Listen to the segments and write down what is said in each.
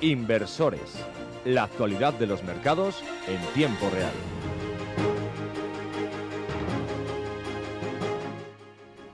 Inversores, la actualidad de los mercados en tiempo real.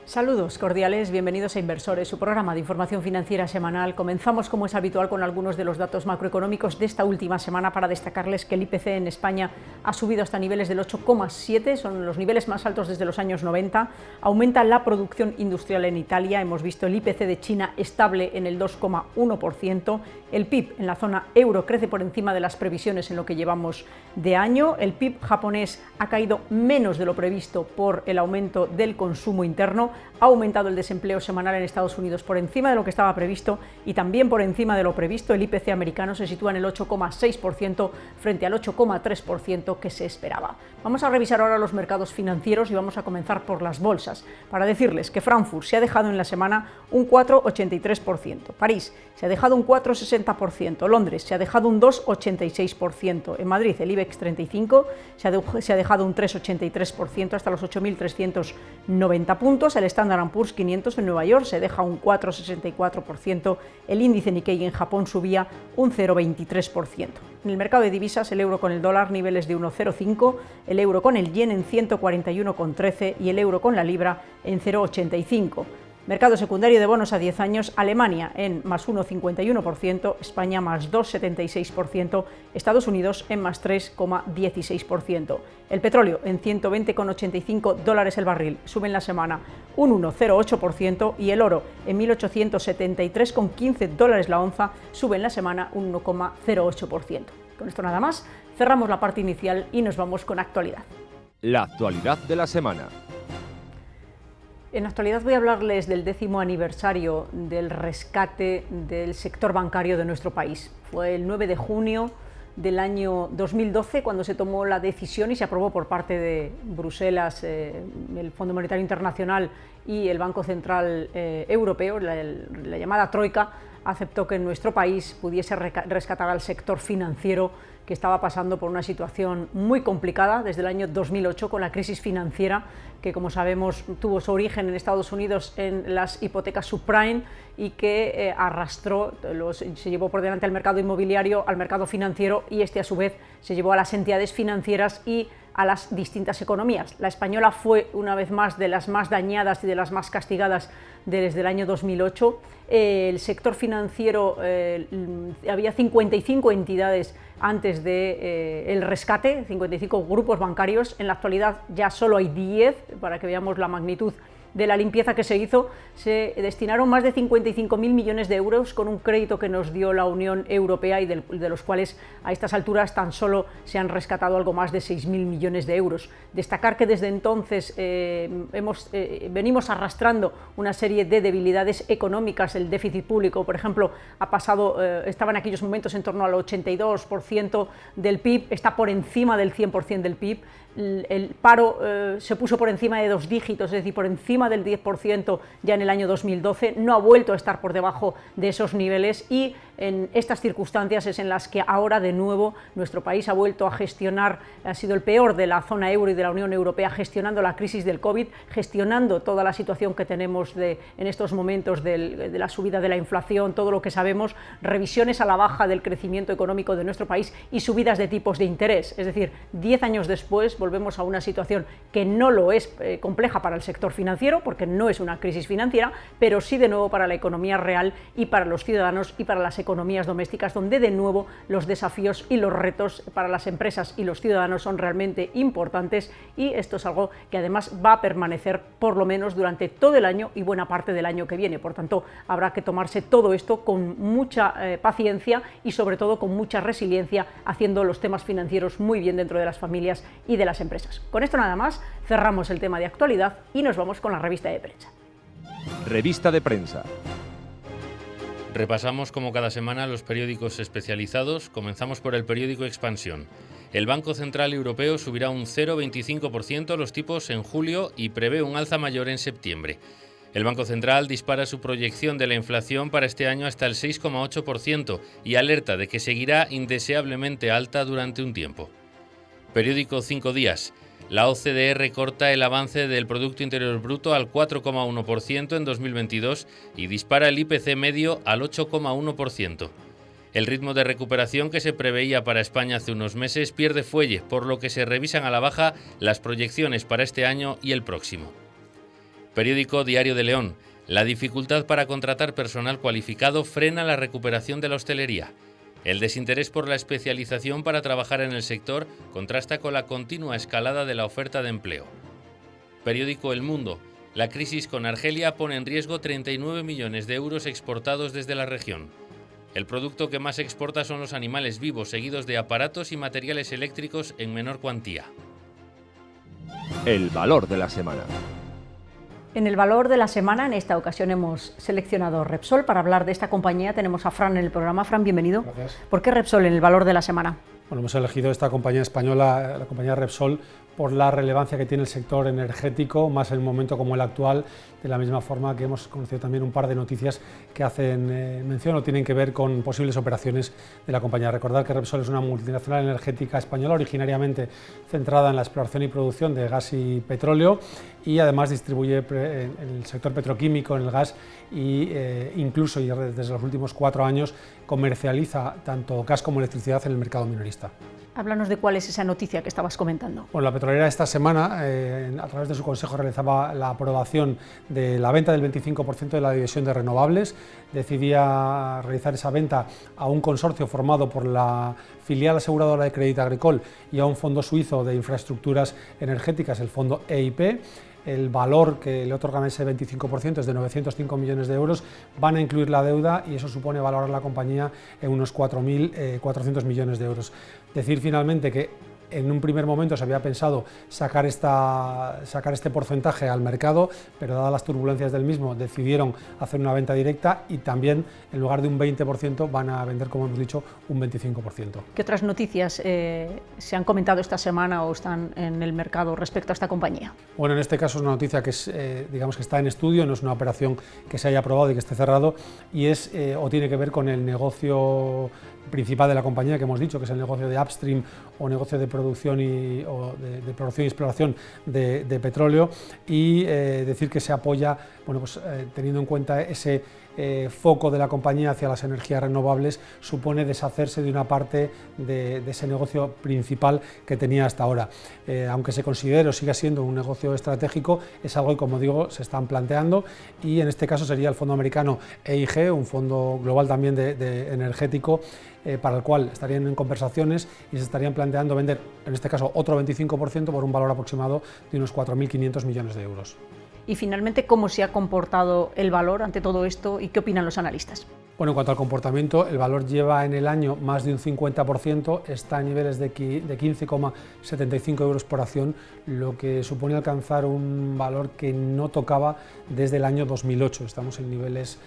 Saludos cordiales, bienvenidos a Inversores, su programa de información financiera semanal. Comenzamos, como es habitual, con algunos de los datos macroeconómicos de esta última semana para destacarles que el IPC en España ha subido hasta niveles del 8,7, son los niveles más altos desde los años 90. Aumenta la producción industrial en Italia, hemos visto el IPC de China estable en el 2,1%. El PIB en la zona euro crece por encima de las previsiones en lo que llevamos de año. El PIB japonés ha caído menos de lo previsto por el aumento del consumo interno. Ha aumentado el desempleo semanal en Estados Unidos por encima de lo que estaba previsto y también por encima de lo previsto. El IPC americano se sitúa en el 8,6% frente al 8,3% que se esperaba. Vamos a revisar ahora los mercados financieros y vamos a comenzar por las bolsas para decirles que Frankfurt se ha dejado en la semana un 4,83%, París se ha dejado un 4,60%, Londres se ha dejado un 2,86%, en Madrid el IBEX 35 se ha dejado un 3,83% hasta los 8.390 puntos, el Standard & Poor's 500 en Nueva York se deja un 4,64%, el índice Nikkei en Japón subía un 0,23%. En el mercado de divisas, el euro con el dólar niveles de 1,05, el euro con el yen en 141,13 y el euro con la libra en 0,85. Mercado secundario de bonos a 10 años, Alemania en más 1,51%, España más 2,76%, Estados Unidos en más 3,16%. El petróleo en $120,85 el barril, sube en la semana un 1,08% y el oro en $1.873,15 la onza, sube en la semana un 1,08%. Con esto nada más, cerramos la parte inicial y nos vamos con actualidad. La actualidad de la semana. En actualidad voy a hablarles del 10º aniversario del rescate del sector bancario de nuestro país. Fue el 9 de junio del año 2012 cuando se tomó la decisión y se aprobó por parte de Bruselas, el Fondo Monetario Internacional y el Banco Central Europeo, la llamada Troika, aceptó que en nuestro país pudiese rescatar al sector financiero que estaba pasando por una situación muy complicada desde el año 2008 con la crisis financiera que, como sabemos, tuvo su origen en Estados Unidos en las hipotecas subprime y que arrastró, se llevó por delante al mercado inmobiliario, al mercado financiero y este a su vez se llevó a las entidades financieras y a las distintas economías. La española fue una vez más de las más dañadas y de las más castigadas desde el año 2008. El sector financiero, había 55 entidades antes del rescate, 55 grupos bancarios. En la actualidad ya solo hay 10, para que veamos la magnitud de la limpieza que se hizo. Se destinaron más de 55.000 millones de euros con un crédito que nos dio la Unión Europea y de los cuales a estas alturas tan solo se han rescatado algo más de 6.000 millones de euros. Destacar que desde entonces venimos arrastrando una serie de debilidades económicas. El déficit público, por ejemplo, estaba en aquellos momentos en torno al 82% del PIB, está por encima del 100% del PIB. El paro se puso por encima de 2 dígitos, es decir, por encima del 10% ya en el año 2012, no ha vuelto a estar por debajo de esos niveles y en estas circunstancias es en las que ahora de nuevo nuestro país ha vuelto a gestionar, ha sido el peor de la zona euro y de la Unión Europea, gestionando la crisis del COVID, gestionando toda la situación que tenemos en estos momentos de la subida de la inflación, todo lo que sabemos, revisiones a la baja del crecimiento económico de nuestro país y subidas de tipos de interés. Es decir, 10 años después volvemos a una situación que no lo es compleja para el sector financiero, porque no es una crisis financiera, pero sí de nuevo para la economía real y para los ciudadanos y para las economías domésticas, donde de nuevo los desafíos y los retos para las empresas y los ciudadanos son realmente importantes y esto es algo que además va a permanecer por lo menos durante todo el año y buena parte del año que viene. Por tanto, habrá que tomarse todo esto con mucha paciencia y sobre todo con mucha resiliencia, haciendo los temas financieros muy bien dentro de las familias y de las empresas. Con esto nada más, cerramos el tema de actualidad y nos vamos con la revista de prensa. Revista de prensa. Repasamos como cada semana los periódicos especializados. Comenzamos por el periódico Expansión. El Banco Central Europeo subirá un 0,25% los tipos en julio y prevé un alza mayor en septiembre. El Banco Central dispara su proyección de la inflación para este año hasta el 6,8% y alerta de que seguirá indeseablemente alta durante un tiempo. Periódico 5 días. La OCDE recorta el avance del Producto Interior Bruto al 4,1% en 2022 y dispara el IPC medio al 8,1%. El ritmo de recuperación que se preveía para España hace unos meses pierde fuelle, por lo que se revisan a la baja las proyecciones para este año y el próximo. Periódico Diario de León. La dificultad para contratar personal cualificado frena la recuperación de la hostelería. El desinterés por la especialización para trabajar en el sector contrasta con la continua escalada de la oferta de empleo. Periódico El Mundo. La crisis con Argelia pone en riesgo 39 millones de euros exportados desde la región. El producto que más exporta son los animales vivos, seguidos de aparatos y materiales eléctricos en menor cuantía. El valor de la semana. En el valor de la semana, en esta ocasión hemos seleccionado Repsol. Para hablar de esta compañía tenemos a Fran en el programa. Fran, bienvenido. Gracias. ¿Por qué Repsol en el valor de la semana? Bueno, hemos elegido esta compañía española, la compañía Repsol, por la relevancia que tiene el sector energético, más en un momento como el actual, de la misma forma que hemos conocido también un par de noticias que hacen mención o tienen que ver con posibles operaciones de la compañía. Recordad que Repsol es una multinacional energética española, originariamente centrada en la exploración y producción de gas y petróleo, y además distribuye en el sector petroquímico, en el gas, y incluso y desde los últimos 4 años comercializa tanto gas como electricidad en el mercado minorista. Háblanos de cuál es esa noticia que estabas comentando. Bueno, la petrolera esta semana, a través de su consejo, realizaba la aprobación de la venta del 25% de la división de renovables. Decidía realizar esa venta a un consorcio formado por la filial aseguradora de Crédit Agricole y a un fondo suizo de infraestructuras energéticas, el fondo EIP. El valor que le otorgan ese 25% es de 905 millones de euros, van a incluir la deuda y eso supone valorar la compañía en unos 4.400 millones de euros. Decir finalmente que en un primer momento se había pensado sacar este porcentaje al mercado, pero dadas las turbulencias del mismo decidieron hacer una venta directa y también en lugar de un 20% van a vender, como hemos dicho, un 25%. ¿Qué otras noticias se han comentado esta semana o están en el mercado respecto a esta compañía? Bueno, en este caso es una noticia que es, digamos que está en estudio, no es una operación que se haya aprobado y que esté cerrado, y es o tiene que ver con el negocio principal de la compañía que hemos dicho, que es el negocio de upstream o negocio de producción y producción y exploración de petróleo, y decir que se apoya, bueno, pues, teniendo en cuenta ese foco de la compañía hacia las energías renovables, supone deshacerse de una parte de ese negocio principal que tenía hasta ahora. Aunque se considere o siga siendo un negocio estratégico, es algo que, como digo, se están planteando, y en este caso sería el fondo americano EIG, un fondo global también de energético, para el cual estarían en conversaciones y se estarían planteando vender, en este caso, otro 25% por un valor aproximado de unos 4.500 millones de euros. Y finalmente, ¿cómo se ha comportado el valor ante todo esto y qué opinan los analistas? Bueno, en cuanto al comportamiento, el valor lleva en el año más de un 50%, está a niveles de 15,75 euros por acción, lo que supone alcanzar un valor que no tocaba desde el año 2008, estamos en niveles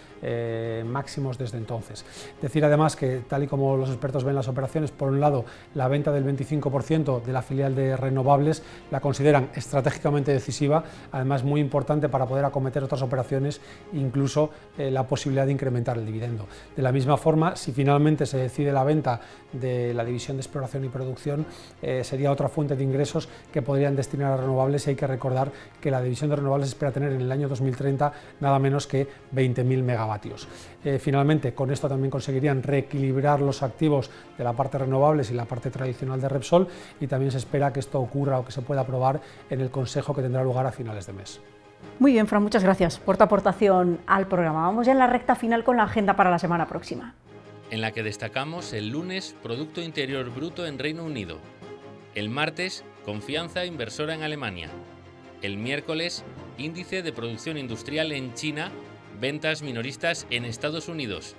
máximos desde entonces. Decir además que, tal y como los expertos ven las operaciones, por un lado, la venta del 25% de la filial de renovables la consideran estratégicamente decisiva, además muy importante para poder acometer otras operaciones, incluso la posibilidad de incrementar el dividendo. De la misma forma, si finalmente se decide la venta de la división de exploración y producción, sería otra fuente de ingresos que podrían destinar a renovables, y hay que recordar que la división de renovables espera tener en el año 2030 nada menos que 20.000 megavatios. Finalmente, con esto también conseguirían reequilibrar los activos de la parte renovables y la parte tradicional de Repsol, y también se espera que esto ocurra o que se pueda aprobar en el consejo que tendrá lugar a finales de mes. Muy bien, Fran, muchas gracias por tu aportación al programa. Vamos ya en la recta final con la agenda para la semana próxima. En la que destacamos el lunes Producto Interior Bruto en Reino Unido. El martes, confianza inversora en Alemania. El miércoles, índice de producción industrial en China, ventas minoristas en Estados Unidos.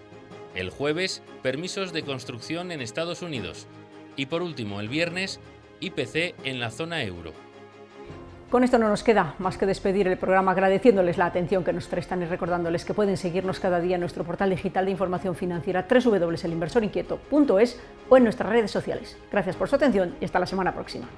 El jueves, permisos de construcción en Estados Unidos. Y por último, el viernes, IPC en la zona euro. Con esto no nos queda más que despedir el programa agradeciéndoles la atención que nos prestan y recordándoles que pueden seguirnos cada día en nuestro portal digital de información financiera www.elinversorinquieto.es o en nuestras redes sociales. Gracias por su atención y hasta la semana próxima.